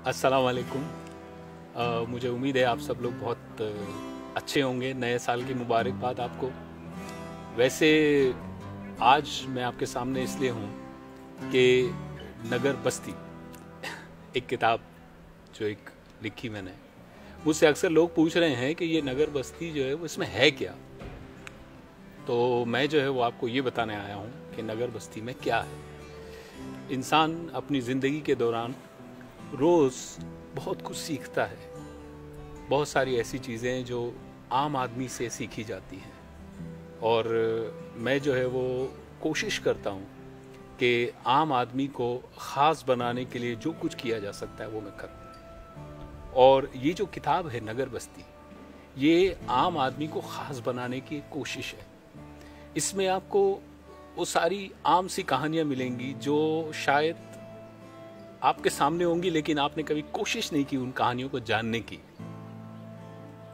अस्सलाम वालेकुम। मुझे उम्मीद है आप सब लोग बहुत अच्छे होंगे। नए साल की मुबारकबाद आपको। वैसे आज मैं आपके सामने इसलिए हूँ कि नगर बस्ती एक किताब जो एक लिखी मैंने, मुझसे अक्सर लोग पूछ रहे हैं कि ये नगर बस्ती जो है वो इसमें है क्या। तो मैं जो है वो आपको ये बताने आया हूँ कि नगर बस्ती में क्या है। इंसान अपनी ज़िंदगी के दौरान रोज़ बहुत कुछ सीखता है। बहुत सारी ऐसी चीज़ें जो आम आदमी से सीखी जाती हैं, और मैं जो है वो कोशिश करता हूँ कि आम आदमी को ख़ास बनाने के लिए जो कुछ किया जा सकता है वो मैं करूँ। और ये जो किताब है नगर बस्ती, ये आम आदमी को ख़ास बनाने की एक कोशिश है। इसमें आपको वो सारी आम सी कहानियाँ मिलेंगी जो शायद आपके सामने होंगी, लेकिन आपने कभी कोशिश नहीं की उन कहानियों को जानने की।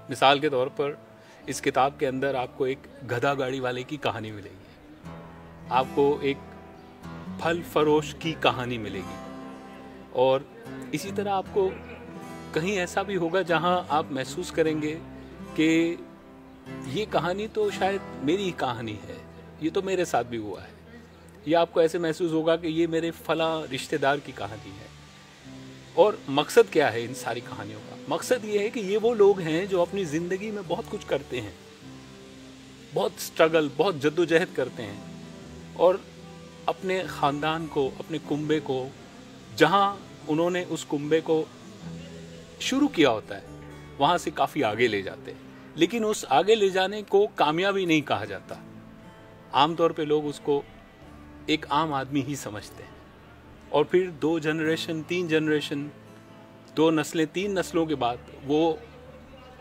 मिसाल के तौर पर इस किताब के अंदर आपको एक गधा गाड़ी वाले की कहानी मिलेगी, आपको एक फल फरोश की कहानी मिलेगी, और इसी तरह आपको कहीं ऐसा भी होगा जहां आप महसूस करेंगे कि ये कहानी तो शायद मेरी ही कहानी है, ये तो मेरे साथ भी हुआ है। या आपको ऐसे महसूस होगा कि ये मेरे फला रिश्तेदार की कहानी है। और मकसद क्या है इन सारी कहानियों का? मकसद ये है कि ये वो लोग हैं जो अपनी ज़िंदगी में बहुत कुछ करते हैं, बहुत स्ट्रगल, बहुत जद्दोजहद करते हैं, और अपने ख़ानदान को, अपने कुंबे को, जहाँ उन्होंने उस कुंबे को शुरू किया होता है वहाँ से काफ़ी आगे ले जाते हैं। लेकिन उस आगे ले जाने को कामयाबी नहीं कहा जाता। आमतौर पे लोग उसको एक आम आदमी ही समझते हैं, और फिर 2 जनरेशन, 3 जनरेशन, 2 नस्लें, 3 नस्लों के बाद वो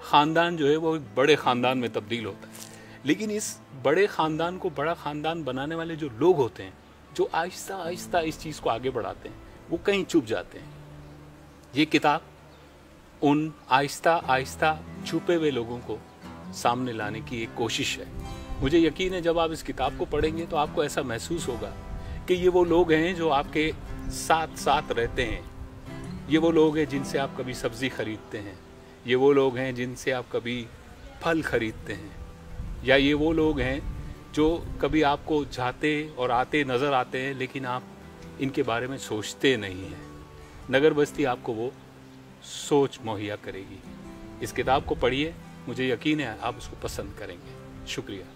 ख़ानदान जो है वो एक बड़े ख़ानदान में तब्दील होता है। लेकिन इस बड़े ख़ानदान को बड़ा ख़ानदान बनाने वाले जो लोग होते हैं, जो आहिस्ता आहिस्ता इस चीज़ को आगे बढ़ाते हैं, वो कहीं छुप जाते हैं। ये किताब उन आहिस्ता आहिस्ता छुपे हुए लोगों को सामने लाने की एक कोशिश है। मुझे यकीन है जब आप इस किताब को पढ़ेंगे तो आपको ऐसा महसूस होगा कि ये वो लोग हैं जो आपके साथ साथ रहते हैं। ये वो लोग हैं जिनसे आप कभी सब्ज़ी खरीदते हैं, ये वो लोग हैं जिनसे आप कभी फल खरीदते हैं, या ये वो लोग हैं जो कभी आपको जाते और आते नज़र आते हैं, लेकिन आप इनके बारे में सोचते नहीं हैं। नगर बस्ती आपको वो सोच मुहैया करेगी। इस किताब को पढ़िए, मुझे यकीन है आप उसको पसंद करेंगे। शुक्रिया।